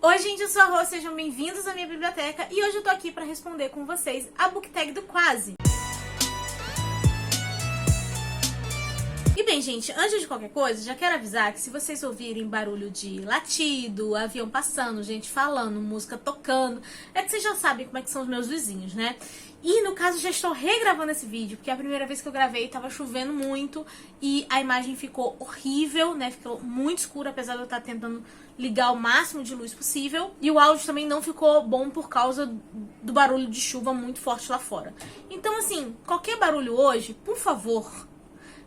Oi gente, eu sou a Rô, sejam bem-vindos à minha biblioteca e hoje eu tô aqui pra responder com vocês a book tag do Quase. E bem, gente, antes de qualquer coisa, já quero avisar que se vocês ouvirem barulho de latido, avião passando, gente falando, música tocando, é que vocês já sabem como é que são os meus vizinhos, né? E no caso já estou regravando esse vídeo, porque a primeira vez que eu gravei tava chovendo muito e a imagem ficou horrível, né? Ficou muito escura, apesar de eu estar tentando ligar o máximo de luz possível. E o áudio também não ficou bom por causa do barulho de chuva muito forte lá fora. Então assim, qualquer barulho hoje, por favor,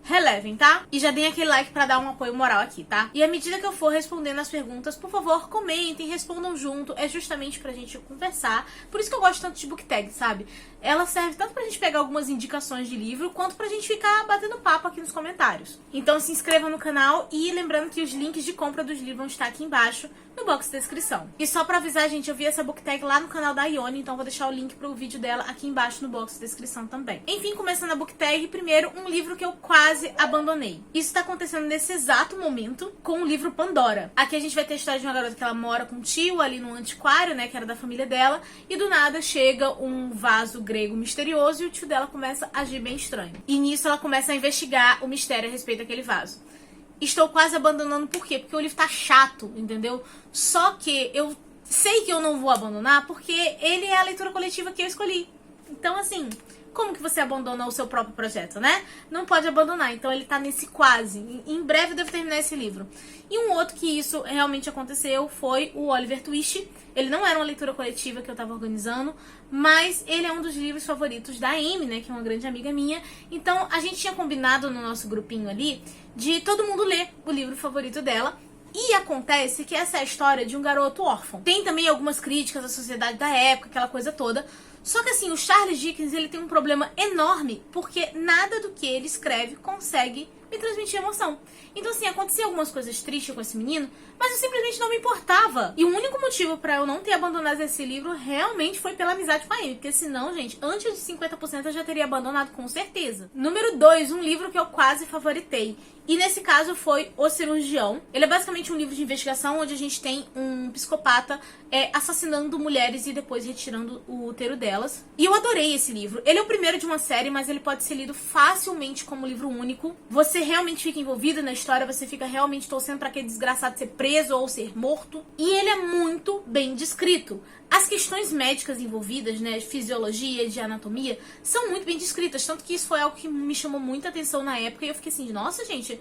relevem, tá? E já deem aquele like pra dar um apoio moral aqui, tá? E à medida que eu for respondendo as perguntas, por favor, comentem, respondam junto. É justamente pra gente conversar. Por isso que eu gosto tanto de book tag, sabe? Ela serve tanto pra gente pegar algumas indicações de livro, quanto pra gente ficar batendo papo aqui nos comentários. Então se inscrevam no canal e lembrando que os links de compra dos livros vão estar aqui embaixo, no box de descrição. E só pra avisar, gente, eu vi essa book tag lá no canal da Ione, então vou deixar o link pro vídeo dela aqui embaixo no box de descrição também. Enfim, começando a book tag, primeiro um livro que eu quase abandonei. Isso tá acontecendo nesse exato momento com o livro Pandora. Aqui a gente vai ter a história de uma garota que ela mora com um tio ali no antiquário, né, que era da família dela, e do nada chega um vaso grego misterioso e o tio dela começa a agir bem estranho. E nisso ela começa a investigar o mistério a respeito daquele vaso. Estou quase abandonando, por quê? Porque o livro tá chato, entendeu? Só que eu sei que eu não vou abandonar porque ele é a leitura coletiva que eu escolhi. Então, assim, como que você abandona o seu próprio projeto, né? Não pode abandonar, então ele tá nesse quase. Em breve eu devo terminar esse livro. E um outro que isso realmente aconteceu foi o Oliver Twist. Ele não era uma leitura coletiva que eu tava organizando, mas ele é um dos livros favoritos da Amy, né, que é uma grande amiga minha. Então a gente tinha combinado no nosso grupinho ali de todo mundo ler o livro favorito dela. E acontece que essa é a história de um garoto órfão. Tem também algumas críticas à sociedade da época, aquela coisa toda. Só que assim, o Charles Dickens, ele tem um problema enorme, porque nada do que ele escreve consegue me transmitir emoção. Então assim, acontecia algumas coisas tristes com esse menino, mas eu simplesmente não me importava. E o único motivo pra eu não ter abandonado esse livro realmente foi pela amizade com a Amy, porque senão, gente, antes de 50% eu já teria abandonado com certeza. Número 2, um livro que eu quase favoritei. E nesse caso foi O Cirurgião. Ele é basicamente um livro de investigação onde a gente tem um psicopata assassinando mulheres e depois retirando o útero delas. E eu adorei esse livro. Ele é o primeiro de uma série, mas ele pode ser lido facilmente como livro único. Você realmente fica envolvido na história, você fica realmente torcendo pra aquele desgraçado ser preso ou ser morto. E ele é muito bem descrito. As questões médicas envolvidas, né, de fisiologia, de anatomia, são muito bem descritas. Tanto que isso foi algo que me chamou muita atenção na época. E eu fiquei assim, nossa, gente,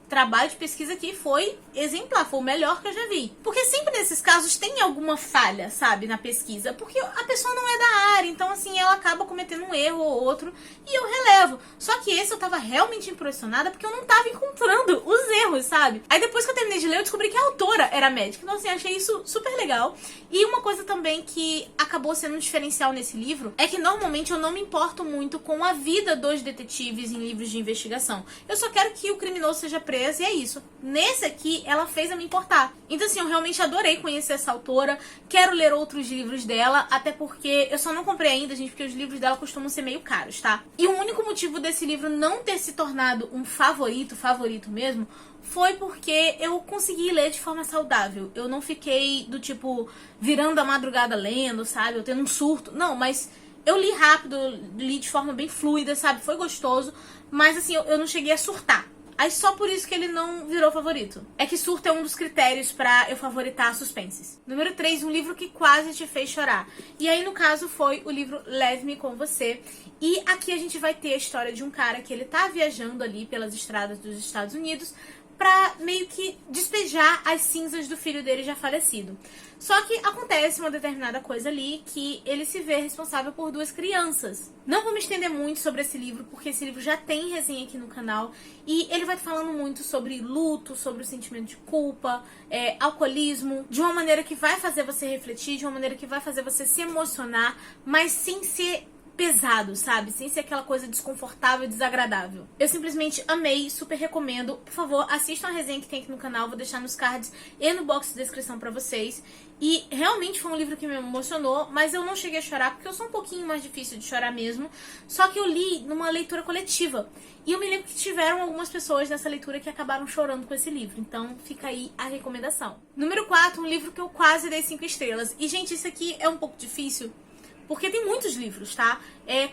trabalho de pesquisa aqui foi exemplar, foi o melhor que eu já vi. Porque sempre nesses casos tem alguma falha, sabe, na pesquisa. Porque a pessoa não é da área, então assim, ela acaba cometendo um erro ou outro e eu relevo. Só que esse eu tava realmente impressionada porque eu não tava encontrando os erros, sabe? Aí depois que eu terminei de ler, eu descobri que a autora era médica. Então assim, achei isso super legal. E uma coisa também que acabou sendo um diferencial nesse livro é que normalmente eu não me importo muito com a vida dos detetives em livros de investigação. Eu só quero que o criminoso seja preso e é isso. Nesse aqui, ela fez eu me importar. Então assim, eu realmente adorei conhecer essa autora. Quero ler outros livros dela, até porque eu só não comprei ainda, gente, porque os livros dela costumam ser meio caros, tá? E o único motivo desse livro não ter se tornado um favorito mesmo, foi porque eu consegui ler de forma saudável. Eu não fiquei do tipo virando a madrugada lendo, sabe? Eu tendo um surto. Não, mas eu li rápido, li de forma bem fluida, sabe? Foi gostoso, mas assim, eu não cheguei a surtar. Aí só por isso que ele não virou favorito. É que surto é um dos critérios pra eu favoritar suspenses. Número 3, um livro que quase te fez chorar. E aí, no caso, foi o livro Leve-me com Você. E aqui a gente vai ter a história de um cara que ele tá viajando ali pelas estradas dos Estados Unidos pra meio que despejar as cinzas do filho dele já falecido. Só que acontece uma determinada coisa ali que ele se vê responsável por 2 crianças. Não vou me estender muito sobre esse livro, porque esse livro já tem resenha aqui no canal. E ele vai falando muito sobre luto, sobre o sentimento de culpa, alcoolismo, de uma maneira que vai fazer você refletir, de uma maneira que vai fazer você se emocionar, mas sem ser pesado, sabe? Sem ser aquela coisa desconfortável e desagradável. Eu simplesmente amei, super recomendo. Por favor, assistam a resenha que tem aqui no canal, vou deixar nos cards e no box de descrição pra vocês. E realmente foi um livro que me emocionou, mas eu não cheguei a chorar porque eu sou um pouquinho mais difícil de chorar mesmo. Só que eu li numa leitura coletiva. E eu me lembro que tiveram algumas pessoas nessa leitura que acabaram chorando com esse livro. Então fica aí a recomendação. Número 4, um livro que eu quase dei 5 estrelas. E gente, isso aqui é um pouco difícil, porque tem muitos livros, tá?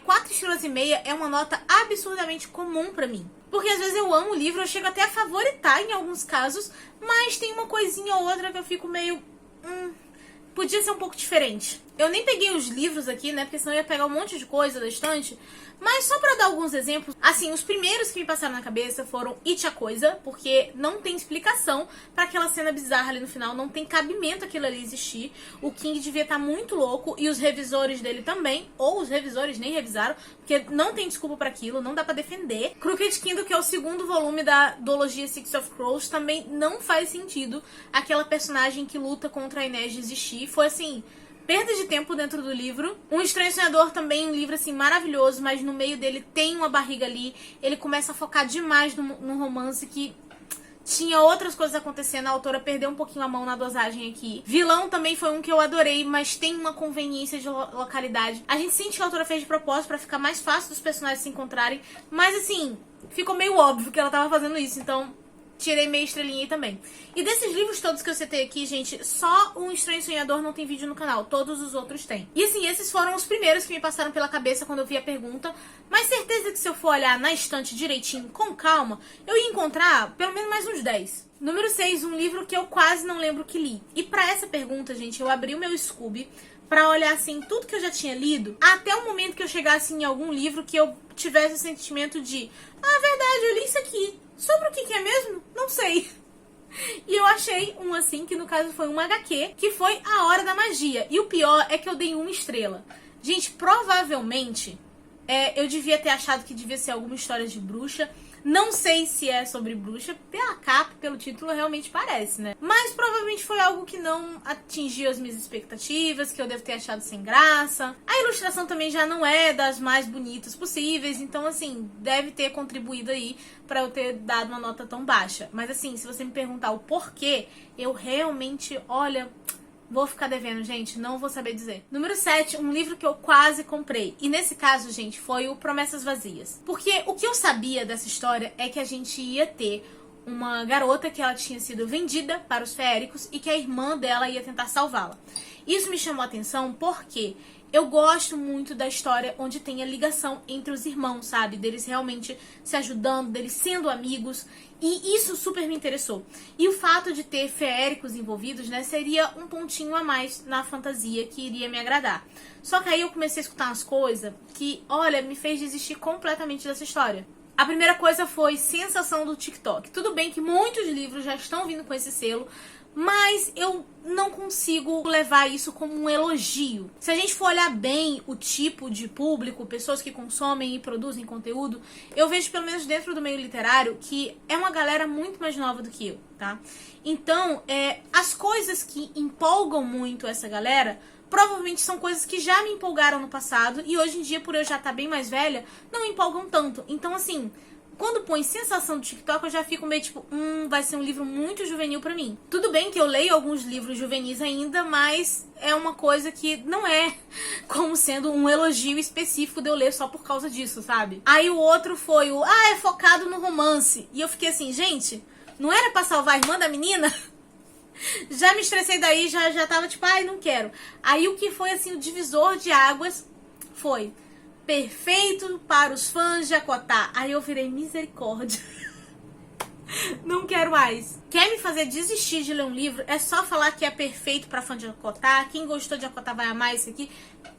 4 estrelas e meia é uma nota absurdamente comum pra mim. Porque às vezes eu amo o livro, eu chego até a favoritar em alguns casos, mas tem uma coisinha ou outra que eu fico meio... podia ser um pouco diferente. Eu nem peguei os livros aqui, né? Porque senão eu ia pegar um monte de coisa da estante. Mas só pra dar alguns exemplos, assim, os primeiros que me passaram na cabeça foram It a Coisa, porque não tem explicação pra aquela cena bizarra ali no final, não tem cabimento aquilo ali existir. O King devia estar muito louco e os revisores dele também, ou os revisores nem revisaram, porque não tem desculpa pra aquilo, não dá pra defender. Crooked Kingdom, que é o segundo volume da duologia Six of Crows, também não faz sentido aquela personagem que luta contra a Inês existir. Foi assim... perda de tempo dentro do livro. Um Estranho Sonhador também, um livro assim maravilhoso, mas no meio dele tem uma barriga ali. Ele começa a focar demais no romance que tinha outras coisas acontecendo. A autora perdeu um pouquinho a mão na dosagem aqui. Vilão também foi um que eu adorei, mas tem uma conveniência de localidade. A gente sente que a autora fez de propósito pra ficar mais fácil dos personagens se encontrarem, mas assim, ficou meio óbvio que ela tava fazendo isso, então... tirei meia estrelinha aí também. E desses livros todos que eu citei aqui, gente, só Um Estranho Sonhador não tem vídeo no canal. Todos os outros têm. E assim, esses foram os primeiros que me passaram pela cabeça quando eu vi a pergunta. Mas certeza que se eu for olhar na estante direitinho, com calma, eu ia encontrar pelo menos mais uns 10. Número 6, um livro que eu quase não lembro que li. E pra essa pergunta, gente, eu abri o meu Scooby pra olhar, assim, tudo que eu já tinha lido, até o momento que eu chegasse em algum livro que eu tivesse o sentimento de... ah, verdade, eu li isso aqui. Sobre o que é mesmo? Não sei. E eu achei um assim, que no caso foi um HQ, que foi A Hora da Magia. E o pior é que eu dei 1 estrela. Gente, provavelmente eu devia ter achado que devia ser alguma história de bruxa. Não sei se é sobre bruxa, pela capa, pelo título, realmente parece, né? Mas provavelmente foi algo que não atingiu as minhas expectativas, que eu devo ter achado sem graça. A ilustração também já não é das mais bonitas possíveis, então, assim, deve ter contribuído aí pra eu ter dado uma nota tão baixa. Mas, assim, se você me perguntar o porquê, eu realmente, olha... vou ficar devendo, gente, não vou saber dizer. Número 7, um livro que eu quase comprei. E nesse caso, gente, foi o Promessas Vazias. Porque o que eu sabia dessa história é que a gente ia ter uma garota que ela tinha sido vendida para os feéricos e que a irmã dela ia tentar salvá-la. Isso me chamou a atenção porque eu gosto muito da história onde tem a ligação entre os irmãos, sabe? Deles realmente se ajudando, deles sendo amigos. E isso super me interessou. E o fato de ter feéricos envolvidos, né, seria um pontinho a mais na fantasia que iria me agradar. Só que aí eu comecei a escutar umas coisas que, olha, me fez desistir completamente dessa história. A primeira coisa foi sensação do TikTok. Tudo bem que muitos livros já estão vindo com esse selo, mas eu não consigo levar isso como um elogio. Se a gente for olhar bem o tipo de público, pessoas que consomem e produzem conteúdo, eu vejo, pelo menos dentro do meio literário, que é uma galera muito mais nova do que eu, tá? Então, as coisas que empolgam muito essa galera provavelmente são coisas que já me empolgaram no passado e hoje em dia, por eu já estar bem mais velha, não me empolgam tanto. Então, assim... quando põe sensação do TikTok, eu já fico meio tipo, vai ser um livro muito juvenil pra mim. Tudo bem que eu leio alguns livros juvenis ainda, mas é uma coisa que não é como sendo um elogio específico de eu ler só por causa disso, sabe? Aí o outro foi é focado no romance. E eu fiquei assim, gente, não era pra salvar a irmã da menina? Já me estressei daí, já tava tipo, não quero. Aí o que foi assim, o divisor de águas foi... perfeito para os fãs de Akotá. Aí eu virei misericórdia. Não quero mais. Quer me fazer desistir de ler um livro? É só falar que é perfeito para fã de Akotá. Quem gostou de Akotá vai amar isso aqui.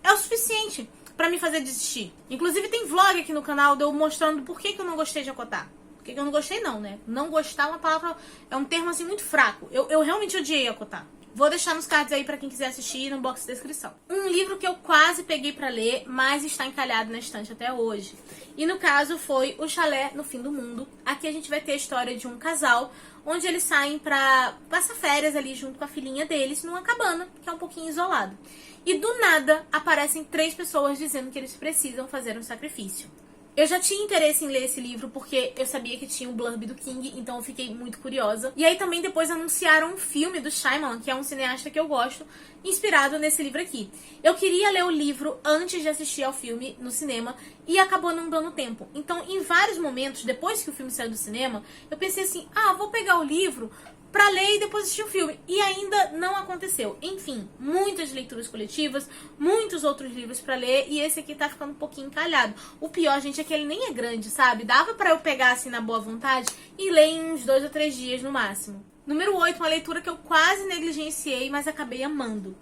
É o suficiente para me fazer desistir. Inclusive tem vlog aqui no canal de eu mostrando por que eu não gostei de Akotá. Por que eu não gostei não, né? Não gostar é uma palavra... é um termo assim muito fraco. Eu realmente odiei Akotá. Vou deixar nos cards aí pra quem quiser assistir no box de descrição. Um livro que eu quase peguei pra ler, mas está encalhado na estante até hoje. E no caso foi O Chalé no Fim do Mundo. Aqui a gente vai ter a história de um casal, onde eles saem pra passar férias ali junto com a filhinha deles numa cabana, que é um pouquinho isolado. E do nada aparecem 3 pessoas dizendo que eles precisam fazer um sacrifício. Eu já tinha interesse em ler esse livro porque eu sabia que tinha o blurb do King, então eu fiquei muito curiosa. E aí também depois anunciaram um filme do Shyamalan, que é um cineasta que eu gosto, inspirado nesse livro aqui. Eu queria ler o livro antes de assistir ao filme no cinema e acabou não dando tempo. Então, em vários momentos, depois que o filme saiu do cinema, eu pensei assim, vou pegar o livro pra ler e depois assistir o filme. E ainda não aconteceu. Enfim, muitas leituras coletivas, muitos outros livros pra ler, e esse aqui tá ficando um pouquinho encalhado. O pior, gente, é que ele nem é grande, sabe? Dava pra eu pegar assim na boa vontade e ler em uns 2 ou 3 dias no máximo. Número 8, uma leitura que eu quase negligenciei, mas acabei amando.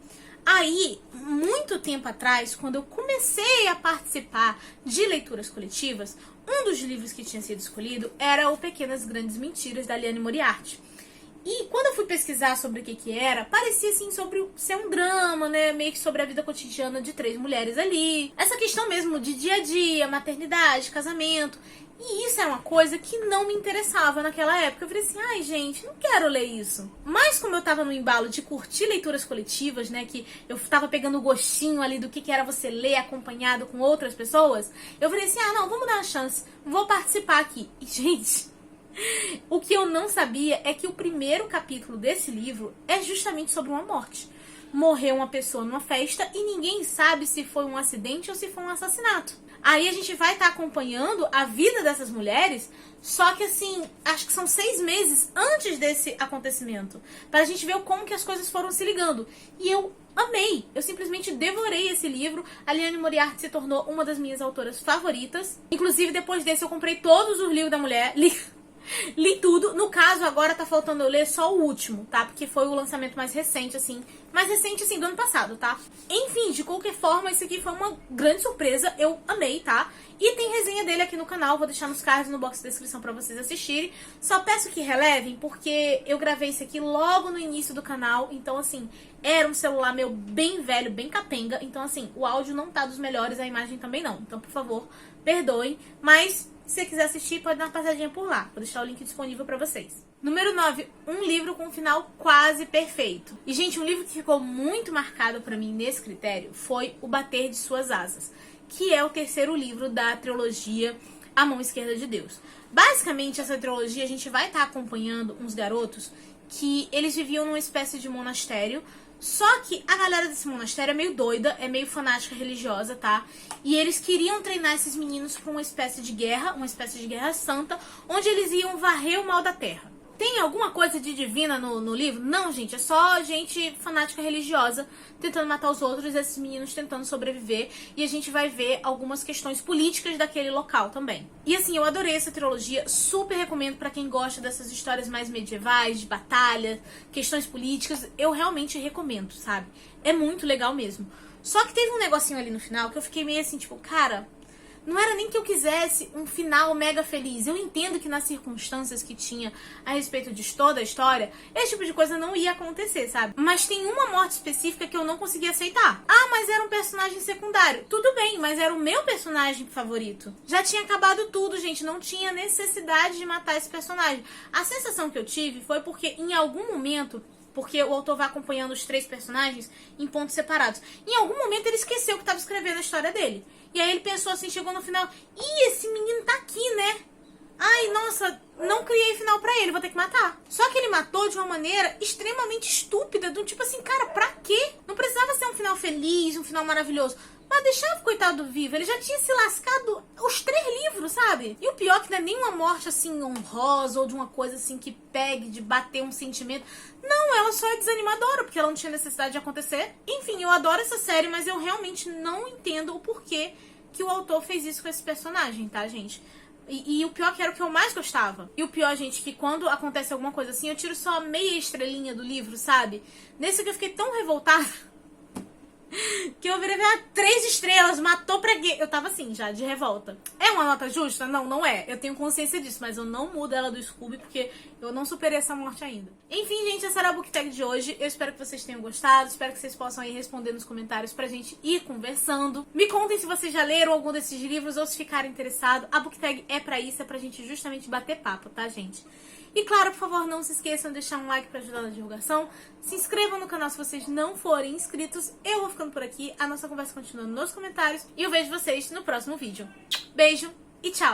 Aí, muito tempo atrás, quando eu comecei a participar de leituras coletivas, um dos livros que tinha sido escolhido era o Pequenas Grandes Mentiras, da Liane Moriarty. E quando eu fui pesquisar sobre o que era, parecia assim sobre ser um drama, né? Meio que sobre a vida cotidiana de 3 mulheres ali. Essa questão mesmo de dia a dia, maternidade, casamento. E isso é uma coisa que não me interessava naquela época. Eu falei assim, ai gente, não quero ler isso. Mas como eu tava no embalo de curtir leituras coletivas, né? Que eu tava pegando o gostinho ali do que era você ler acompanhado com outras pessoas. Eu falei assim, não, vamos dar uma chance. Vou participar aqui. E gente... O que eu não sabia é que o primeiro capítulo desse livro é justamente sobre uma morte. Morreu uma pessoa numa festa e ninguém sabe se foi um acidente ou se foi um assassinato. Aí a gente vai estar acompanhando a vida dessas mulheres, só que assim, acho que são 6 meses antes desse acontecimento, pra gente ver como que as coisas foram se ligando. E eu amei, eu simplesmente devorei esse livro. A Liane Moriarty se tornou uma das minhas autoras favoritas. Inclusive, depois desse eu comprei todos os livros da mulher, li tudo. No caso, agora tá faltando eu ler só o último, tá? Porque foi o lançamento mais recente, assim, do ano passado, tá? Enfim, de qualquer forma, isso aqui foi uma grande surpresa. Eu amei, tá? E tem resenha dele aqui no canal, vou deixar nos cards no box de descrição pra vocês assistirem. Só peço que relevem, porque eu gravei isso aqui logo no início do canal. Então, assim, era um celular meu bem velho, bem capenga. Então, assim, o áudio não tá dos melhores, a imagem também não. Então, por favor, perdoem. Mas... se você quiser assistir, pode dar uma passadinha por lá. Vou deixar o link disponível pra vocês. Número 9. Um livro com um final quase perfeito. E, gente, um livro que ficou muito marcado pra mim nesse critério foi O Bater de Suas Asas, que é o 3º livro da trilogia A Mão Esquerda de Deus. Basicamente, essa trilogia a gente vai estar acompanhando uns garotos que eles viviam numa espécie de monastério. Só que a galera desse monastério é meio doida, é meio fanática religiosa, tá? E eles queriam treinar esses meninos pra uma espécie de guerra santa, onde eles iam varrer o mal da terra. Tem alguma coisa de divina no livro? Não, gente, é só gente fanática religiosa tentando matar os outros, esses meninos tentando sobreviver, e a gente vai ver algumas questões políticas daquele local também. E assim, eu adorei essa trilogia, super recomendo pra quem gosta dessas histórias mais medievais, de batalha, questões políticas, eu realmente recomendo, sabe? É muito legal mesmo. Só que teve um negocinho ali no final que eu fiquei meio assim, tipo, cara... não era nem que eu quisesse um final mega feliz. Eu entendo que nas circunstâncias que tinha a respeito de toda a história, esse tipo de coisa não ia acontecer, sabe? Mas tem uma morte específica que eu não consegui aceitar. Mas era um personagem secundário. Tudo bem, mas era o meu personagem favorito. Já tinha acabado tudo, gente. Não tinha necessidade de matar esse personagem. A sensação que eu tive foi porque em algum momento... porque o autor vai acompanhando os 3 personagens em pontos separados. Em algum momento ele esqueceu que estava escrevendo a história dele. E aí ele pensou assim, chegou no final, esse menino tá aqui, né? Ai, nossa, não criei final pra ele, vou ter que matar. Só que ele matou de uma maneira extremamente estúpida, do tipo assim, cara, pra quê? Não precisava ser um final feliz, um final maravilhoso. Mas deixava o coitado vivo, ele já tinha se lascado os 3 livros, sabe? E o pior é que não é nenhuma morte assim honrosa ou de uma coisa assim que pegue de bater um sentimento. Não, ela só é desanimadora, porque ela não tinha necessidade de acontecer. Enfim, eu adoro essa série, mas eu realmente não entendo o porquê que o autor fez isso com esse personagem, tá, gente? E o pior que era o que eu mais gostava. E o pior, gente, que quando acontece alguma coisa assim, eu tiro só meia estrelinha do livro, sabe? Nesse aqui eu fiquei tão revoltada que eu virei 3 estrelas, matou pra quê? Eu tava assim, já, de revolta. É uma nota justa? Não, não é. Eu tenho consciência disso, mas eu não mudo ela do Scooby, porque eu não superei essa morte ainda. Enfim, gente, essa era a book tag de hoje. Eu espero que vocês tenham gostado, espero que vocês possam aí responder nos comentários pra gente ir conversando. Me contem se vocês já leram algum desses livros ou se ficarem interessados. A book tag é pra isso, é pra gente justamente bater papo, tá, gente? E claro, por favor, não se esqueçam de deixar um like pra ajudar na divulgação. Se inscrevam no canal se vocês não forem inscritos. Eu vou ficando por aqui, a nossa conversa continua nos comentários. E eu vejo vocês no próximo vídeo. Beijo e tchau!